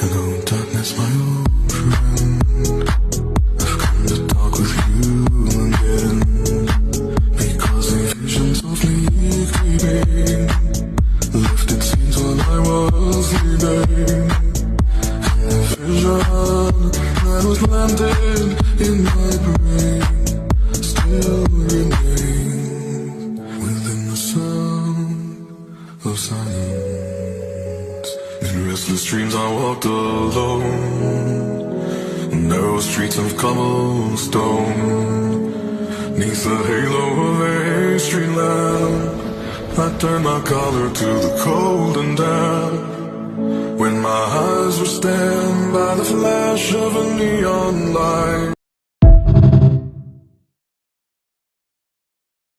Hello, darkness, my old friend. I've come to talk with you again, because the visions of me creeping left its scenes while I was sleeping, and the vision that was planted in my brain still remains within the sound of silence. In restless dreams I walked alone, narrow streets of cobblestone, neath the halo of a street lamp. I turned my collar to the cold and damp, when my eyes were stabbed by the flash of a neon light.